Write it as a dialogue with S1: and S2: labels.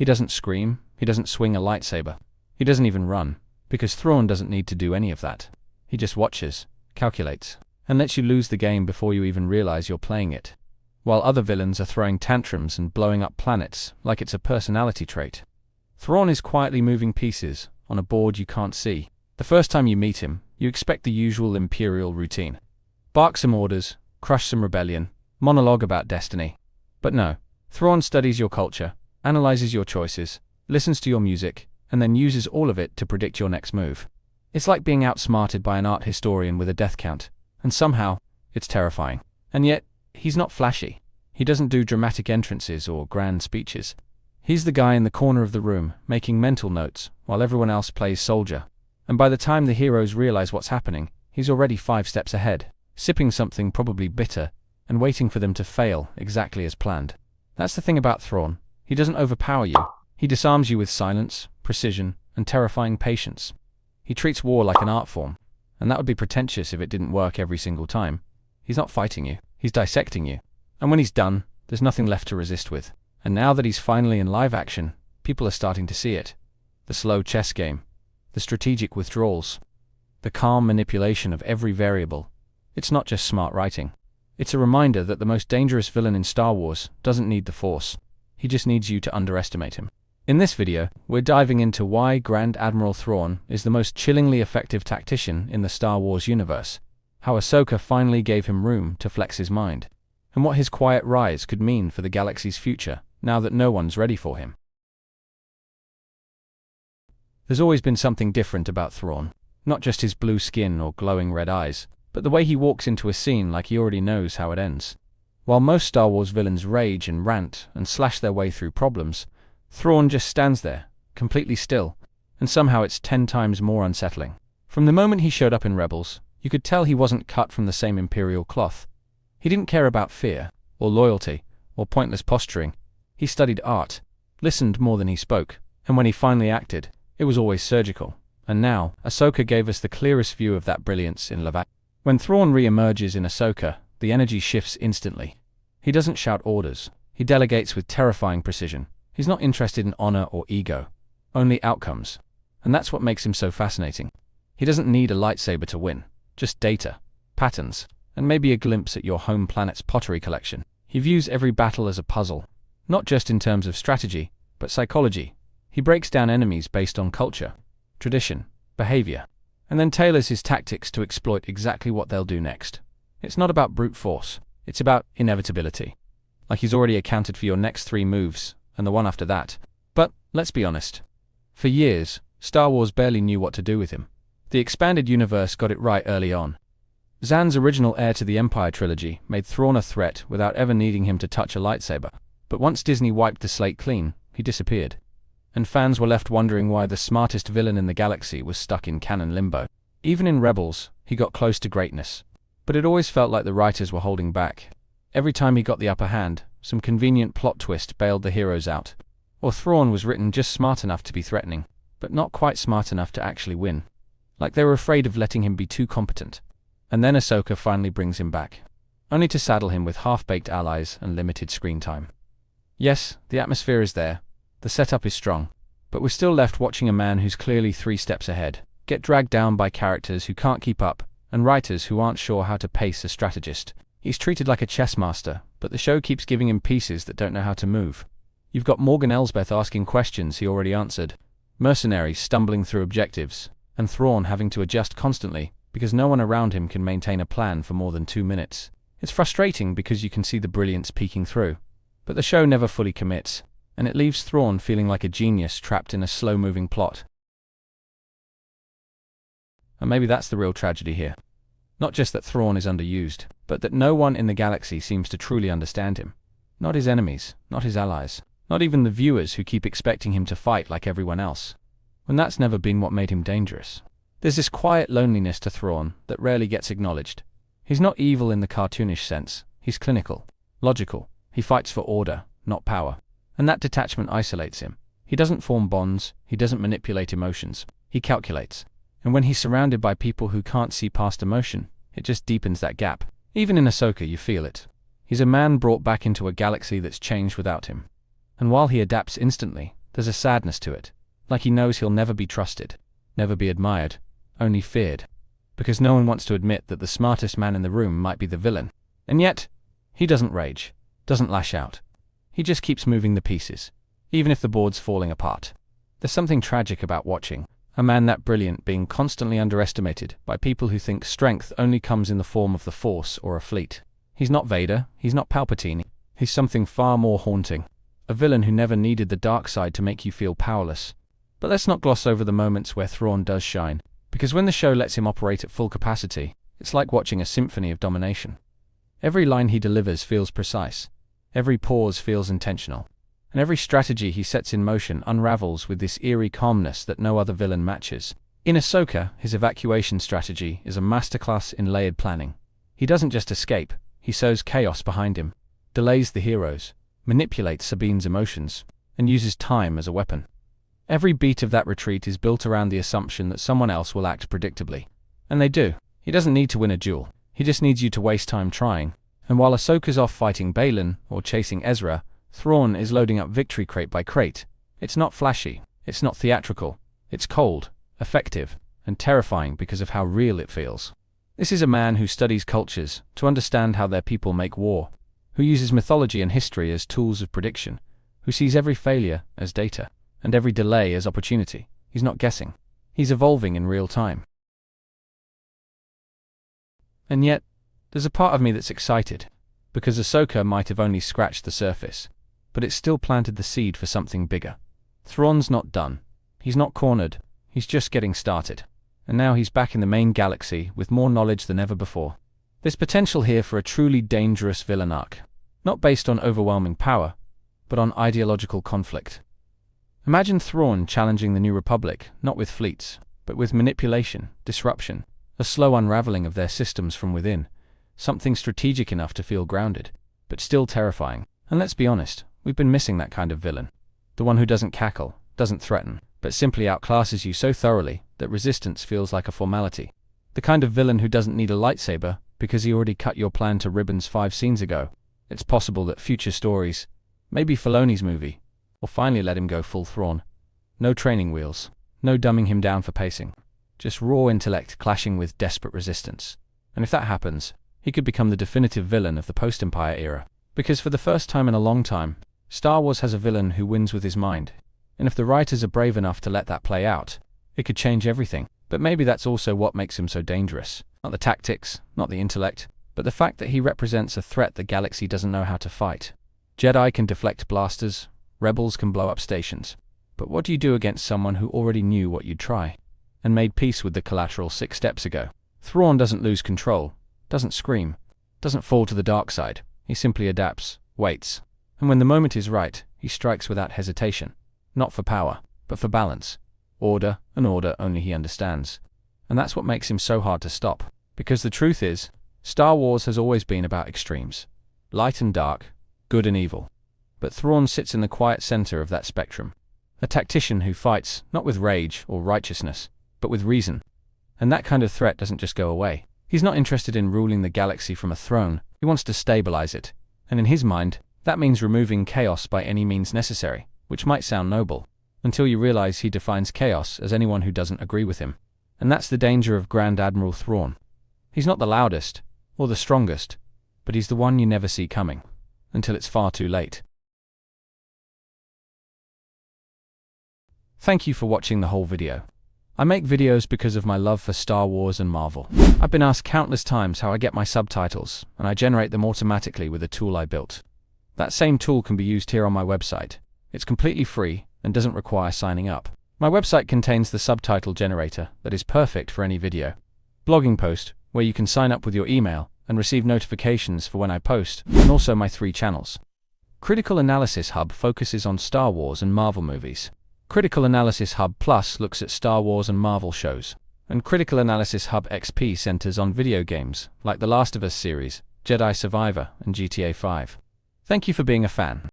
S1: He doesn't scream, he doesn't swing a lightsaber, he doesn't even run, because Thrawn doesn't need to do any of that. He just watches, calculates, and lets you lose the game before you even realize you're playing it. While other villains are throwing tantrums and blowing up planets like it's a personality trait, Thrawn is quietly moving pieces on a board you can't see. The first time you meet him, you expect the usual Imperial routine. Bark some orders, crush some rebellion, monologue about destiny. But no, Thrawn studies your culture, analyzes your choices, listens to your music, and then uses all of it to predict your next move. It's like being outsmarted by an art historian with a death count, and somehow, it's terrifying. And yet, he's not flashy. He doesn't do dramatic entrances or grand speeches. He's the guy in the corner of the room, making mental notes, while everyone else plays soldier. And by the time the heroes realize what's happening, he's already 5 steps ahead, sipping something probably bitter, and waiting for them to fail exactly as planned. That's the thing about Thrawn. He doesn't overpower you. He disarms you with silence, precision, and terrifying patience. He treats war like an art form, and that would be pretentious if it didn't work every single time. He's not fighting you, he's dissecting you. And when he's done, there's nothing left to resist with. And now that he's finally in live action, people are starting to see it. The slow chess game, the strategic withdrawals, the calm manipulation of every variable. It's not just smart writing. It's a reminder that the most dangerous villain in Star Wars doesn't need the Force. He just needs you to underestimate him. In this video, we're diving into why Grand Admiral Thrawn is the most chillingly effective tactician in the Star Wars universe, how Ahsoka finally gave him room to flex his mind, and what his quiet rise could mean for the galaxy's future now that no one's ready for him. There's always been something different about Thrawn, not just his blue skin or glowing red eyes, but the way he walks into a scene like he already knows how it ends. While most Star Wars villains rage and rant and slash their way through problems, Thrawn just stands there, completely still, and somehow it's 10 times more unsettling. From the moment he showed up in Rebels, you could tell he wasn't cut from the same Imperial cloth. He didn't care about fear, or loyalty, or pointless posturing. He studied art, listened more than he spoke, and when he finally acted, it was always surgical. And now, Ahsoka gave us the clearest view of that brilliance in live action. When Thrawn re-emerges in Ahsoka, the energy shifts instantly. He doesn't shout orders. He delegates with terrifying precision. He's not interested in honor or ego, only outcomes. And that's what makes him so fascinating. He doesn't need a lightsaber to win, just data, patterns, and maybe a glimpse at your home planet's pottery collection. He views every battle as a puzzle, not just in terms of strategy, but psychology. He breaks down enemies based on culture, tradition, behavior, and then tailors his tactics to exploit exactly what they'll do next. It's not about brute force, it's about inevitability. Like he's already accounted for your next 3 moves, and the one after that. But, let's be honest. For years, Star Wars barely knew what to do with him. The expanded universe got it right early on. Zan's original Heir to the Empire trilogy made Thrawn a threat without ever needing him to touch a lightsaber. But once Disney wiped the slate clean, he disappeared. And fans were left wondering why the smartest villain in the galaxy was stuck in canon limbo. Even in Rebels, he got close to greatness. But it always felt like the writers were holding back. Every time he got the upper hand, some convenient plot twist bailed the heroes out. Or Thrawn was written just smart enough to be threatening, but not quite smart enough to actually win. Like they were afraid of letting him be too competent. And then Ahsoka finally brings him back, only to saddle him with half-baked allies and limited screen time. Yes, the atmosphere is there, the setup is strong, but we're still left watching a man who's clearly 3 steps ahead, get dragged down by characters who can't keep up, and writers who aren't sure how to pace a strategist. He's treated like a chess master, but the show keeps giving him pieces that don't know how to move. You've got Morgan Elsbeth asking questions he already answered, mercenaries stumbling through objectives, and Thrawn having to adjust constantly because no one around him can maintain a plan for more than 2 minutes. It's frustrating because you can see the brilliance peeking through, but the show never fully commits, and it leaves Thrawn feeling like a genius trapped in a slow-moving plot. And maybe that's the real tragedy here. Not just that Thrawn is underused, but that no one in the galaxy seems to truly understand him. Not his enemies, not his allies, not even the viewers who keep expecting him to fight like everyone else. And that's never been what made him dangerous. There's this quiet loneliness to Thrawn that rarely gets acknowledged. He's not evil in the cartoonish sense, he's clinical, logical. He fights for order, not power. And that detachment isolates him. He doesn't form bonds, he doesn't manipulate emotions, he calculates. And when he's surrounded by people who can't see past emotion, it just deepens that gap. Even in Ahsoka you feel it. He's a man brought back into a galaxy that's changed without him. And while he adapts instantly, There's a sadness to it, like he knows he'll never be trusted, never be admired, only feared. Because no one wants to admit that the smartest man in the room might be the villain. And yet, he doesn't rage, doesn't lash out. He just keeps moving the pieces, even if the board's falling apart. There's something tragic about watching a man that brilliant being constantly underestimated by people who think strength only comes in the form of the Force or a fleet. He's not Vader, he's not Palpatine, he's something far more haunting. A villain who never needed the dark side to make you feel powerless. But let's not gloss over the moments where Thrawn does shine, because when the show lets him operate at full capacity, it's like watching a symphony of domination. Every line he delivers feels precise, every pause feels intentional, and every strategy he sets in motion unravels with this eerie calmness that no other villain matches. In Ahsoka, his evacuation strategy is a masterclass in layered planning. He doesn't just escape, he sows chaos behind him, delays the heroes, manipulates Sabine's emotions, and uses time as a weapon. Every beat of that retreat is built around the assumption that someone else will act predictably. And they do. He doesn't need to win a duel, he just needs you to waste time trying. And while Ahsoka's off fighting Baylan or chasing Ezra, Thrawn is loading up victory crate by crate. It's not flashy, it's not theatrical, it's cold, effective, and terrifying because of how real it feels. This is a man who studies cultures to understand how their people make war, who uses mythology and history as tools of prediction, who sees every failure as data, and every delay as opportunity. He's not guessing. He's evolving in real time. And yet, there's a part of me that's excited, because Ahsoka might have only scratched the surface, but it's still planted the seed for something bigger. Thrawn's not done. He's not cornered. He's just getting started. And now he's back in the main galaxy with more knowledge than ever before. There's potential here for a truly dangerous villain arc, not based on overwhelming power, but on ideological conflict. Imagine Thrawn challenging the New Republic, not with fleets, but with manipulation, disruption, a slow unraveling of their systems from within, something strategic enough to feel grounded, but still terrifying. And let's be honest, we've been missing that kind of villain. The one who doesn't cackle, doesn't threaten, but simply outclasses you so thoroughly that resistance feels like a formality. The kind of villain who doesn't need a lightsaber because he already cut your plan to ribbons 5 scenes ago. It's possible that future stories, maybe Filoni's movie, will finally let him go full Thrawn. No training wheels, no dumbing him down for pacing. Just raw intellect clashing with desperate resistance. And if that happens, he could become the definitive villain of the post-Empire era. Because for the first time in a long time, Star Wars has a villain who wins with his mind. And if the writers are brave enough to let that play out, it could change everything. But maybe that's also what makes him so dangerous. Not the tactics, not the intellect, but the fact that he represents a threat the galaxy doesn't know how to fight. Jedi can deflect blasters, rebels can blow up stations. But what do you do against someone who already knew what you'd try, and made peace with the collateral 6 steps ago? Thrawn doesn't lose control, doesn't scream, doesn't fall to the dark side. He simply adapts, waits, and when the moment is right, he strikes without hesitation. Not for power, but for balance. Order, and order only he understands. And that's what makes him so hard to stop. Because the truth is, Star Wars has always been about extremes. Light and dark, good and evil. But Thrawn sits in the quiet center of that spectrum. A tactician who fights, not with rage or righteousness, but with reason. And that kind of threat doesn't just go away. He's not interested in ruling the galaxy from a throne, he wants to stabilize it. And in his mind, that means removing chaos by any means necessary, which might sound noble, until you realize he defines chaos as anyone who doesn't agree with him. And that's the danger of Grand Admiral Thrawn. He's not the loudest, or the strongest, but he's the one you never see coming, until it's far too late. Thank you for watching the whole video. I make videos because of my love for Star Wars and Marvel. I've been asked countless times how I get my subtitles, and I generate them automatically with a tool I built. That same tool can be used here on my website. It's completely free and doesn't require signing up. My website contains the subtitle generator that is perfect for any video. Blogging post, where you can sign up with your email and receive notifications for when I post, and also my 3 channels. Critical Analysis Hub focuses on Star Wars and Marvel movies. Critical Analysis Hub Plus looks at Star Wars and Marvel shows. And Critical Analysis Hub XP centers on video games, like The Last of Us series, Jedi Survivor, and GTA 5. Thank you for being a fan.